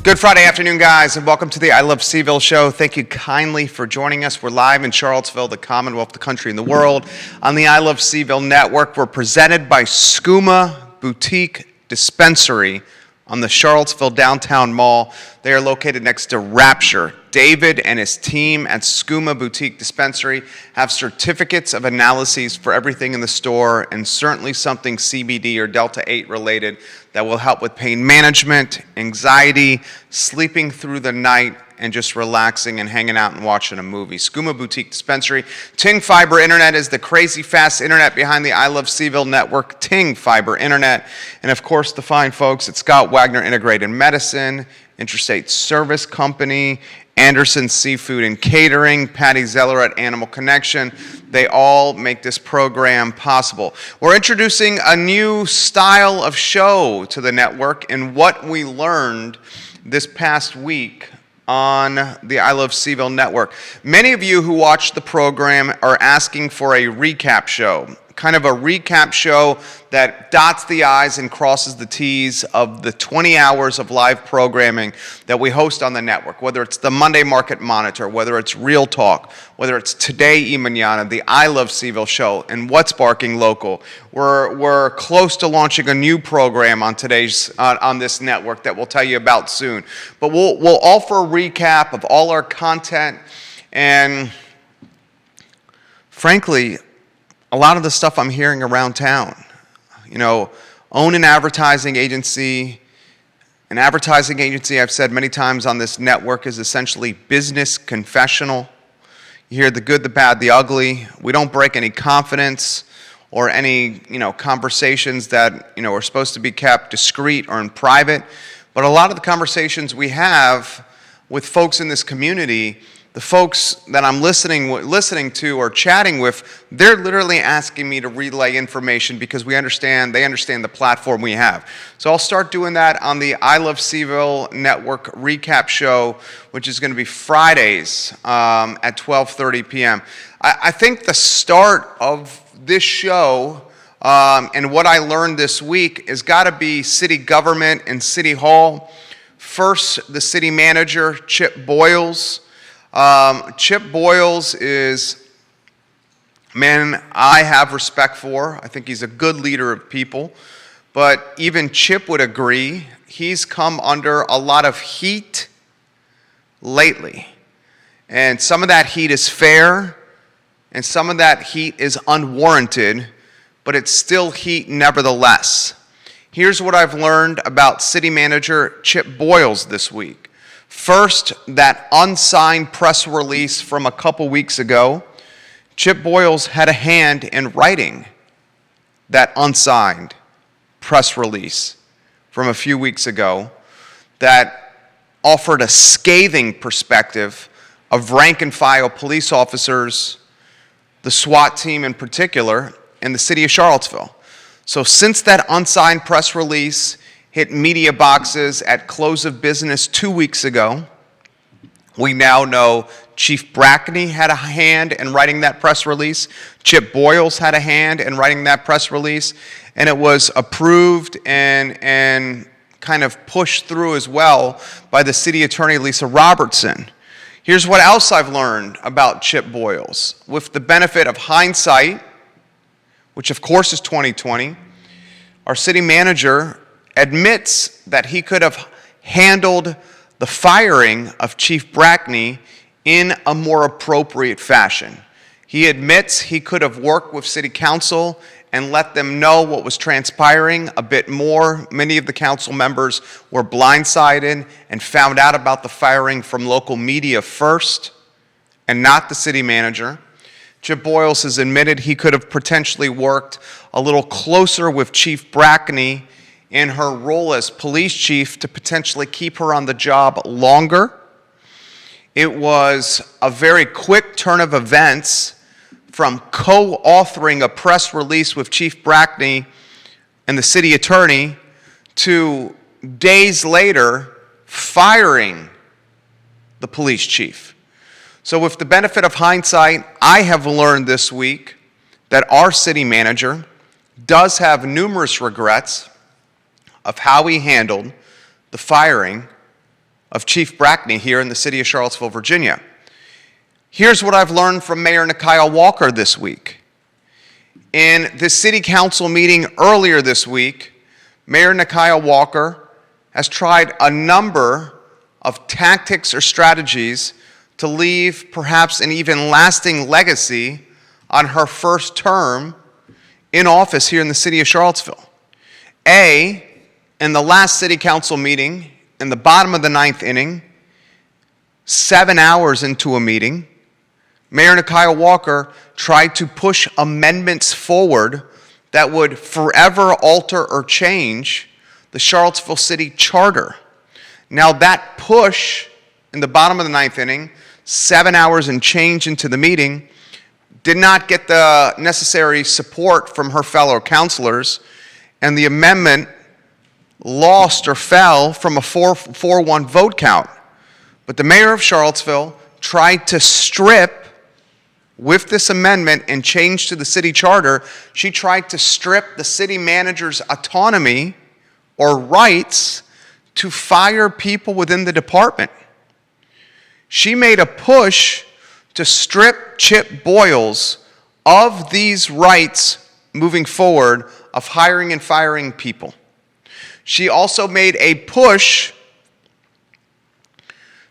Good Friday afternoon, guys, and welcome to the I Love CVille Show. Thank you kindly for joining us. We're live in Charlottesville, the Commonwealth, the country, and the world on the I Love CVille Network. We're presented by Skooma Boutique Dispensary on the Charlottesville Downtown Mall. They are located next to Rapture. David and his team at Skooma Boutique Dispensary have certificates of analyses for everything in the store, and certainly something CBD or Delta 8 related that will help with pain management, anxiety, sleeping through the night, and just relaxing and hanging out and watching a movie. Skooma Boutique Dispensary. Ting Fiber Internet is the crazy fast internet behind the I Love CVille Network. Ting Fiber Internet. And of course, the fine folks at Scott Wagner Integrated Medicine, Interstate Service Company, Anderson Seafood and Catering, Patty Zeller at Animal Connection. They all make this program possible. We're introducing a new style of show to the network, and what we learned this past week on the I Love CVille Network. Many of you who watch the program are asking for a recap show, kind of a recap show that dots the I's and crosses the T's of the 20 hours of live programming that we host on the network, whether it's the Monday Market Monitor, whether it's Real Talk, whether it's Today y Mañana, the I Love CVille Show, and What's Barking Local. We're close to launching a new program on this network that we'll tell you about soon. But we'll offer a recap of all our content, and frankly, a lot of the stuff I'm hearing around town. You know, own an advertising agency. An advertising agency, I've said many times on this network, is essentially business confessional. You hear the good, the bad, the ugly. We don't break any confidence or any, conversations that, are supposed to be kept discreet or in private. But a lot of the conversations we have with folks in this community, the folks that I'm listening to or chatting with, they're literally asking me to relay information because they understand the platform we have. So I'll start doing that on the I Love CVille Network recap show, which is going to be Fridays at 12:30 p.m. I think the start of this show and what I learned this week has got to be city government and city hall. First, the city manager, Chip Boyles. Chip Boyles is a man I have respect for. I think he's a good leader of people. But even Chip would agree he's come under a lot of heat lately. And some of that heat is fair, and some of that heat is unwarranted, but it's still heat nevertheless. Here's what I've learned about City Manager Chip Boyles this week. First, that unsigned press release from a couple weeks ago. Chip Boyles had a hand in writing that unsigned press release from a few weeks ago that offered a scathing perspective of rank and file police officers, the SWAT team in particular, in the city of Charlottesville. So since that unsigned press release hit media boxes at close of business 2 weeks ago, we now know Chief Brackney had a hand in writing that press release. Chip Boyles had a hand in writing that press release, and it was approved and kind of pushed through as well by the city attorney, Lisa Robertson. Here's what else I've learned about Chip Boyles. With the benefit of hindsight, which of course is 2020, our city manager admits that he could have handled the firing of Chief Brackney in a more appropriate fashion. He admits he could have worked with city council and let them know what was transpiring a bit more. Many of the council members were blindsided and found out about the firing from local media first and not the city manager. Chip Boyles has admitted he could have potentially worked a little closer with Chief Brackney in her role as police chief to potentially keep her on the job longer. It was a very quick turn of events from co-authoring a press release with Chief Brackney and the city attorney to days later firing the police chief. So with the benefit of hindsight, I have learned this week that our city manager does have numerous regrets of how he handled the firing of Chief Brackney here in the city of Charlottesville, Virginia. Here's what I've learned from Mayor Nikaya Walker this week. In the city council meeting earlier this week, Mayor Nikaya Walker has tried a number of tactics or strategies to leave perhaps an even lasting legacy on her first term in office here in the city of Charlottesville. In the last city council meeting, in the bottom of the ninth inning, 7 hours into a meeting, Mayor Nikaya Walker tried to push amendments forward that would forever alter or change the Charlottesville City Charter. Now that push in the bottom of the ninth inning, 7 hours and change into the meeting, did not get the necessary support from her fellow councilors, and the amendment lost or fell from a 4-1 vote count. But the mayor of Charlottesville tried to strip, with this amendment and change to the city charter, she tried to strip the city manager's autonomy or rights to fire people within the department. She made a push to strip Chip Boyles of these rights moving forward of hiring and firing people. She also made a push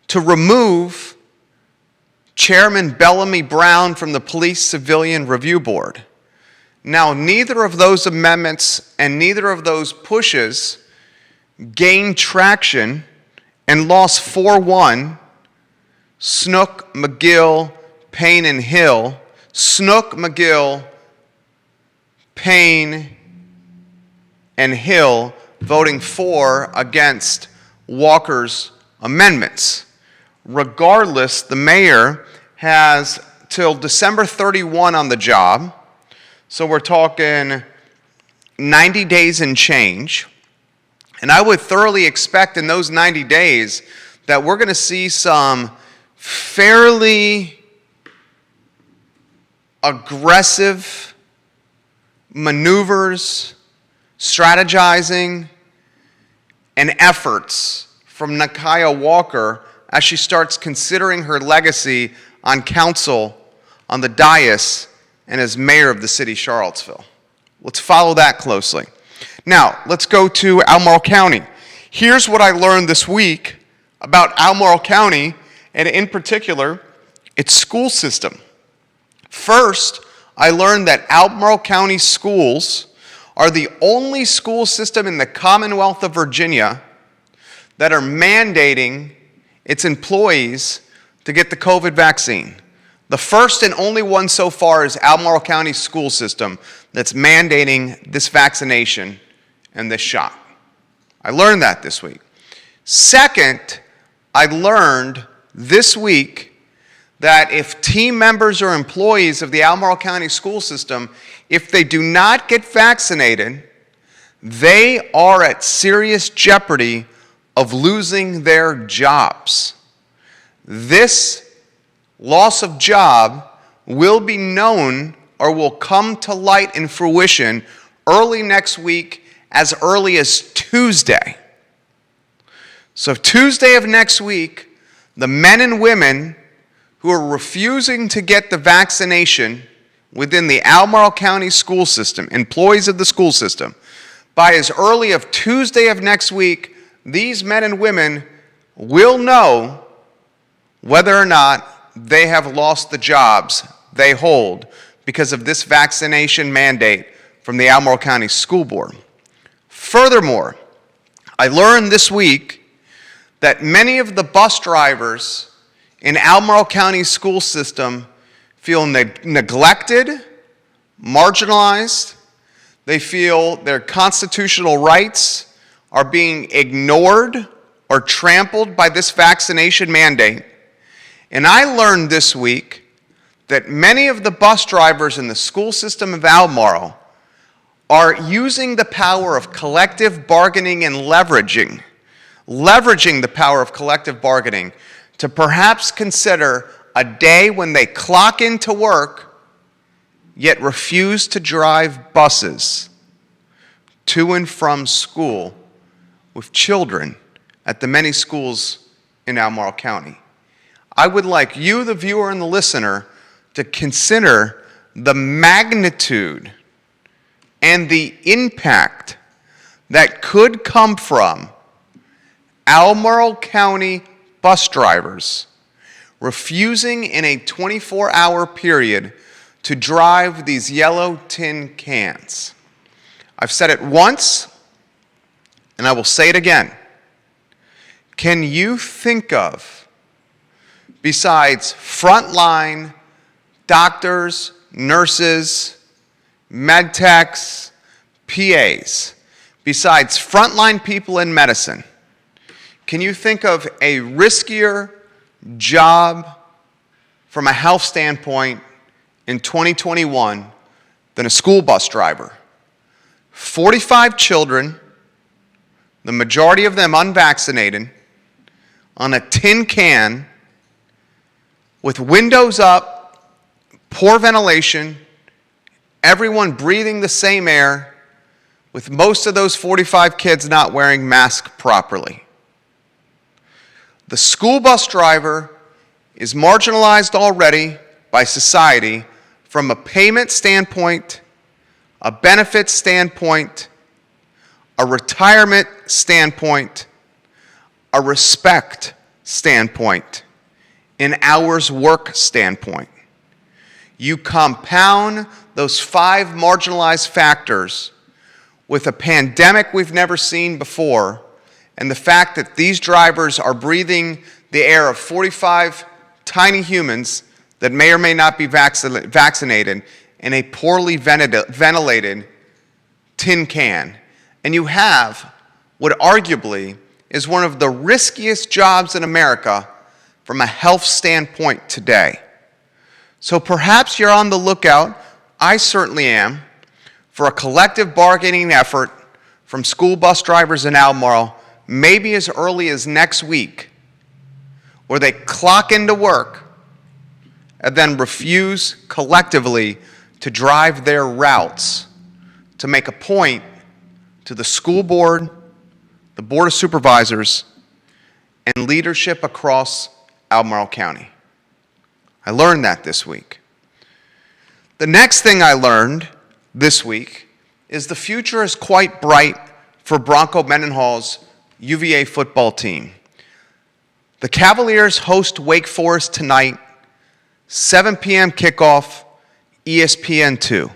to remove Chairman Bellamy Brown from the Police Civilian Review Board. Now, neither of those amendments and neither of those pushes gained traction and lost 4-1. Snook, McGill, Payne, and Hill. Snook, McGill, Payne, and Hill voting for against Walker's amendments. Regardless, the mayor has till December 31 on the job, so we're talking 90 days and change. And I would thoroughly expect in those 90 days that we're going to see some fairly aggressive maneuvers, strategizing, and efforts from Nikaya Walker as she starts considering her legacy on council, on the dais, and as mayor of the city of Charlottesville. Let's follow that closely. Now, let's go to Albemarle County. Here's what I learned this week about Albemarle County, and in particular, its school system. First, I learned that Albemarle County schools are the only school system in the Commonwealth of Virginia that are mandating its employees to get the COVID vaccine. The first and only one so far is Albemarle County school system that's mandating this vaccination and this shot. I learned that this week. Second, I learned this week that if team members or employees of the Albemarle County school system, if they do not get vaccinated, they are at serious jeopardy of losing their jobs. This loss of job will be known or will come to light and fruition early next week, as early as Tuesday. So Tuesday of next week, the men and women who are refusing to get the vaccination within the Albemarle County school system, employees of the school system, by as early of Tuesday of next week, these men and women will know whether or not they have lost the jobs they hold because of this vaccination mandate from the Albemarle County School Board. Furthermore, I learned this week that many of the bus drivers in Albemarle County school system feel neglected, marginalized. They feel their constitutional rights are being ignored or trampled by this vaccination mandate. And I learned this week that many of the bus drivers in the school system of Albemarle are using the power of collective bargaining and leveraging the power of collective bargaining to perhaps consider a day when they clock into work yet refuse to drive buses to and from school with children at the many schools in Albemarle County. I would like you, the viewer and the listener, to consider the magnitude and the impact that could come from Albemarle County bus drivers refusing in a 24-hour period to drive these yellow tin cans. I've said it once, and I will say it again. Can you think of, besides frontline doctors, nurses, med techs, PAs, besides frontline people in medicine, can you think of a riskier job from a health standpoint in 2021 than a school bus driver? 45 children, the majority of them unvaccinated, on a tin can with windows up, poor ventilation, everyone breathing the same air, with most of those 45 kids not wearing masks properly. The school bus driver is marginalized already by society from a payment standpoint, a benefit standpoint, a retirement standpoint, a respect standpoint, an hours work standpoint. You compound those 5 marginalized factors with a pandemic we've never seen before, and the fact that these drivers are breathing the air of 45 tiny humans that may or may not be vaccinated in a poorly ventilated tin can. And you have what arguably is one of the riskiest jobs in America from a health standpoint today. So perhaps you're on the lookout, I certainly am, for a collective bargaining effort from school bus drivers in Albemarle, maybe as early as next week, where they clock into work and then refuse collectively to drive their routes, to make a point to the school board, the board of supervisors, and leadership across Albemarle County. I learned that this week. The next thing I learned this week is the future is quite bright for Bronco Mendenhall's UVA football team. The Cavaliers host Wake Forest tonight, 7 p.m. kickoff, ESPN2.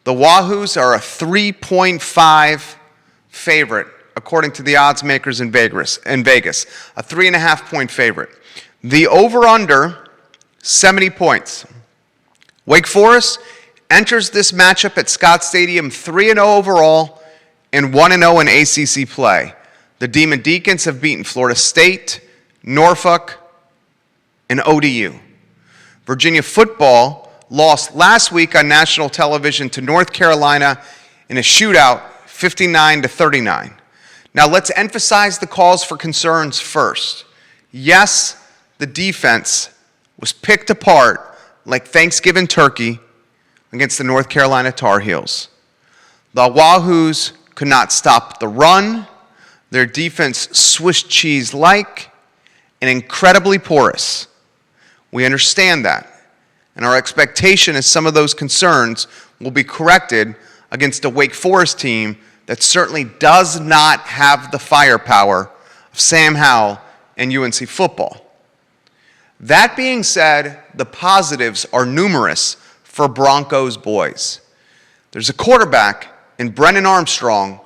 The Wahoos are a 3.5 favorite, according to the odds makers in Vegas, a 3.5-point favorite. The over-under, 70 points. Wake Forest enters this matchup at Scott Stadium 3-0 overall and 1-0 in ACC play. The Demon Deacons have beaten Florida State, Norfolk, and ODU. Virginia football lost last week on national television to North Carolina in a shootout, 59-39. Now let's emphasize the cause for concerns first. Yes, the defense was picked apart like Thanksgiving turkey against the North Carolina Tar Heels. The Wahoos could not stop the run. Their defense Swiss cheese-like and incredibly porous. We understand that. And our expectation is some of those concerns will be corrected against a Wake Forest team that certainly does not have the firepower of Sam Howell and UNC football. That being said, the positives are numerous for Broncos boys. There's a quarterback in Brennan Armstrong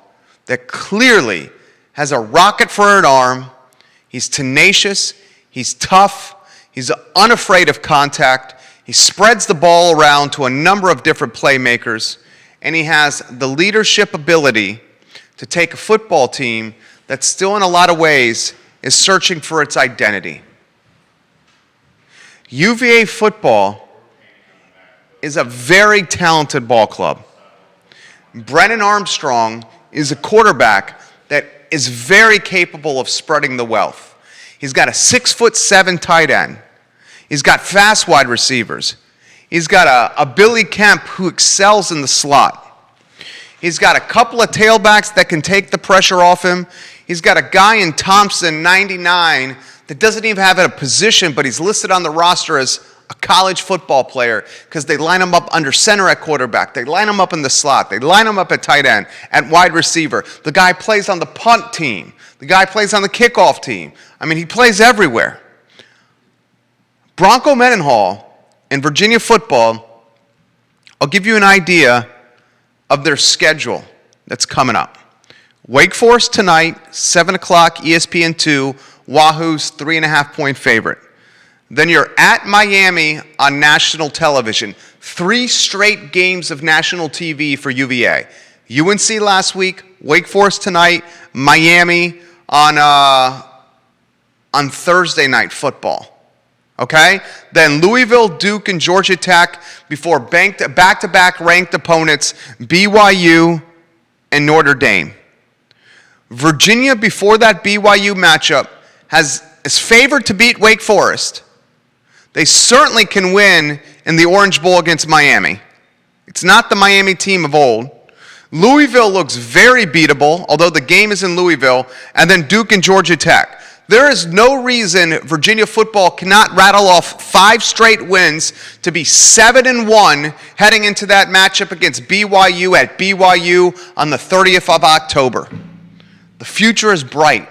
that clearly has a rocket for an arm. He's tenacious, he's tough, he's unafraid of contact, he spreads the ball around to a number of different playmakers, and he has the leadership ability to take a football team that still in a lot of ways is searching for its identity. UVA football is a very talented ball club. Brennan Armstrong is a quarterback that is very capable of spreading the wealth. He's got a 6'7" tight end. He's got fast wide receivers. He's got a Billy Kemp who excels in the slot. He's got a couple of tailbacks that can take the pressure off him. He's got a guy in Thompson, 99, that doesn't even have a position, but he's listed on the roster as a college football player because they line him up under center at quarterback. They line him up in the slot. They line him up at tight end, at wide receiver. The guy plays on the punt team. The guy plays on the kickoff team. I mean, he plays everywhere. Bronco Mendenhall and Virginia football, I'll give you an idea of their schedule that's coming up. Wake Forest tonight, 7 o'clock, ESPN2, Wahoo's 3.5-point favorite. Then you're at Miami on national television. 3 straight games of national TV for UVA. UNC last week, Wake Forest tonight, Miami on Thursday night football. Okay? Then Louisville, Duke, and Georgia Tech before back-to-back ranked opponents, BYU and Notre Dame. Virginia, before that BYU matchup, is favored to beat Wake Forest. They certainly can win in the Orange Bowl against Miami. It's not the Miami team of old. Louisville looks very beatable, although the game is in Louisville, and then Duke and Georgia Tech. There is no reason Virginia football cannot rattle off 5 straight wins to be 7-1 heading into that matchup against BYU at BYU on the 30th of October. The future is bright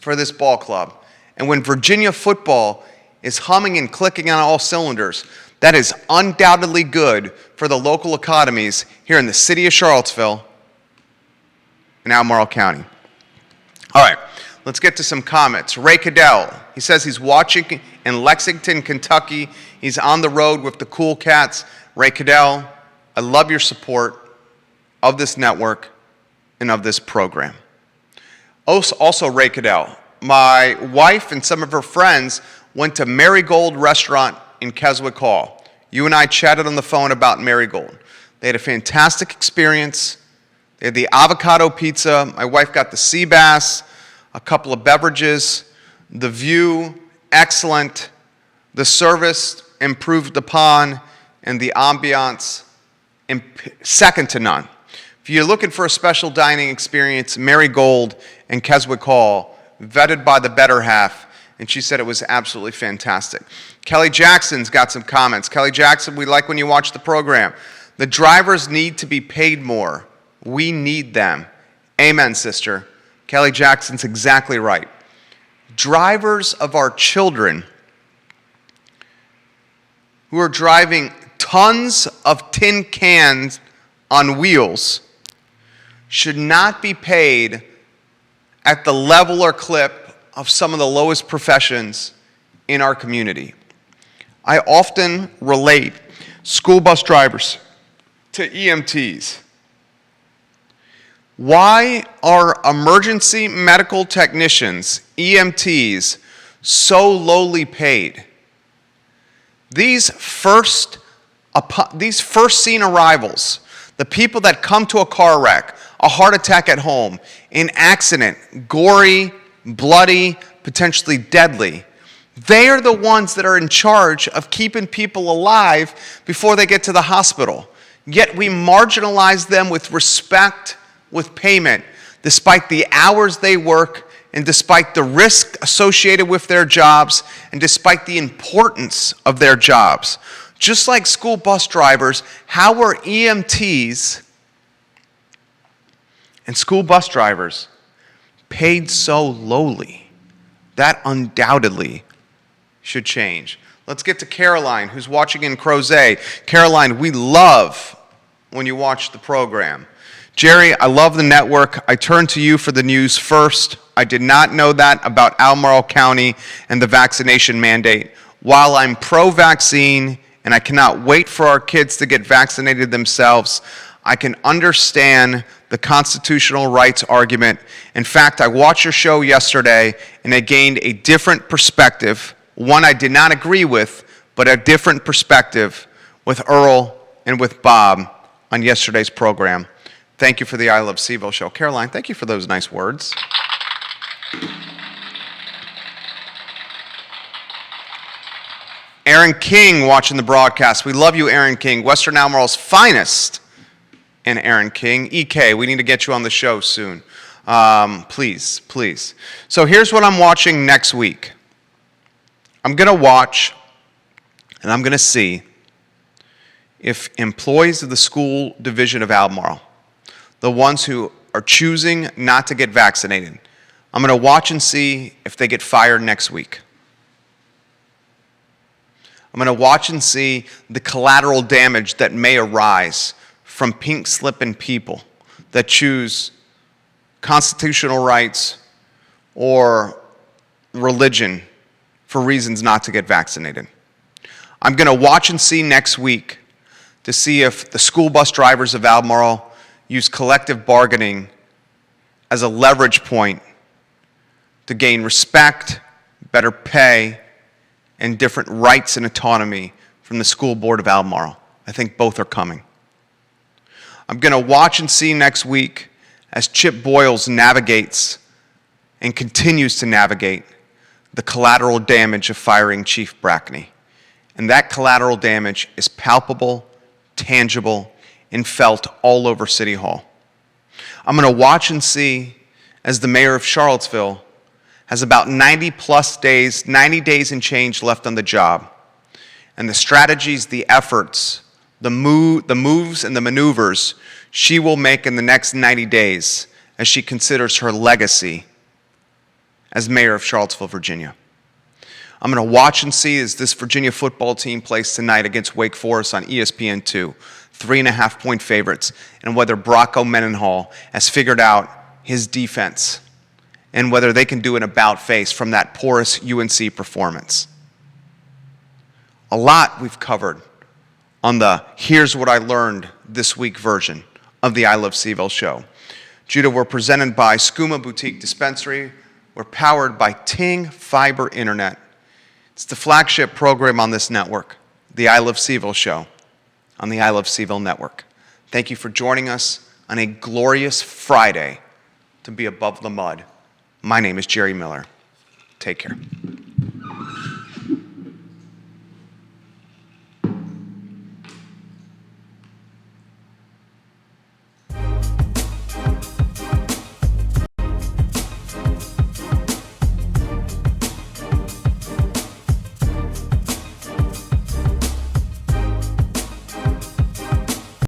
for this ball club. And when Virginia football is humming and clicking on all cylinders, that is undoubtedly good for the local economies here in the city of Charlottesville and Albemarle County. All right, let's get to some comments. Ray Cadell, he says he's watching in Lexington, Kentucky. He's on the road with the Cool Cats. Ray Cadell, I love your support of this network and of this program. Also, Ray Cadell, my wife and some of her friends went to Marigold Restaurant in Keswick Hall. You and I chatted on the phone about Marigold. They had a fantastic experience. They had the avocado pizza. My wife got the sea bass, a couple of beverages. The view, excellent. The service, improved upon. And the ambiance, second to none. If you're looking for a special dining experience, Marigold in Keswick Hall, vetted by the better half, and she said it was absolutely fantastic. Kelly Jackson's got some comments. Kelly Jackson, we like when you watch the program. The drivers need to be paid more. We need them. Amen, sister. Kelly Jackson's exactly right. Drivers of our children who are driving tons of tin cans on wheels should not be paid at the level or clip of some of the lowest professions in our community. I often relate school bus drivers to EMTs. Why are emergency medical technicians, EMTs, so lowly paid? These first scene arrivals, the people that come to a car wreck, a heart attack at home, an accident, gory, bloody, potentially deadly, they are the ones that are in charge of keeping people alive before they get to the hospital. Yet we marginalize them with respect, with payment, despite the hours they work and despite the risk associated with their jobs and despite the importance of their jobs. Just like school bus drivers, how are EMTs and school bus drivers paid so lowly? That undoubtedly should change. Let's get to Caroline, who's watching in Crozet. Caroline, we love when you watch the program. Jerry, I love the network. I turn to you for the news first. I did not know that about Albemarle County and the vaccination mandate. While I'm pro-vaccine and I cannot wait for our kids to get vaccinated themselves, I can understand the constitutional rights argument. In fact, I watched your show yesterday and I gained a different perspective, one I did not agree with, but a different perspective with Earl and with Bob on yesterday's program. Thank you for the I Love CVille Show. Caroline, thank you for those nice words. Aaron King watching the broadcast. We love you, Aaron King. Western Albemarle's finest. And Aaron King. EK, we need to get you on the show soon. Please, please. So here's what I'm watching next week. I'm going to watch and I'm going to see if employees of the school division of Albemarle, the ones who are choosing not to get vaccinated, I'm going to watch and see if they get fired next week. I'm going to watch and see the collateral damage that may arise from pink-slipping people that choose constitutional rights or religion for reasons not to get vaccinated. I'm going to watch and see next week to see if the school bus drivers of Albemarle use collective bargaining as a leverage point to gain respect, better pay, and different rights and autonomy from the school board of Albemarle. I think both are coming. I'm going to watch and see next week as Chip Boyles navigates and continues to navigate the collateral damage of firing Chief Brackney. And that collateral damage is palpable, tangible, and felt all over City Hall. I'm going to watch and see as the mayor of Charlottesville has about 90 days and change left on the job. And the strategies, the efforts, the moves and the maneuvers she will make in the next 90 days as she considers her legacy as mayor of Charlottesville, Virginia. I'm going to watch and see as this Virginia football team plays tonight against Wake Forest on ESPN2, 3.5-point favorites, and whether Brocco Mendenhall has figured out his defense and whether they can do an about-face from that porous UNC performance. A lot we've covered on the Here's What I Learned This Week version of the I Love CVille Show. Judah, we're presented by Skooma Boutique Dispensary. We're powered by Ting Fiber Internet. It's the flagship program on this network, the I Love CVille Show on the I Love CVille Network. Thank you for joining us on a glorious Friday to be above the mud. My name is Jerry Miller. Take care.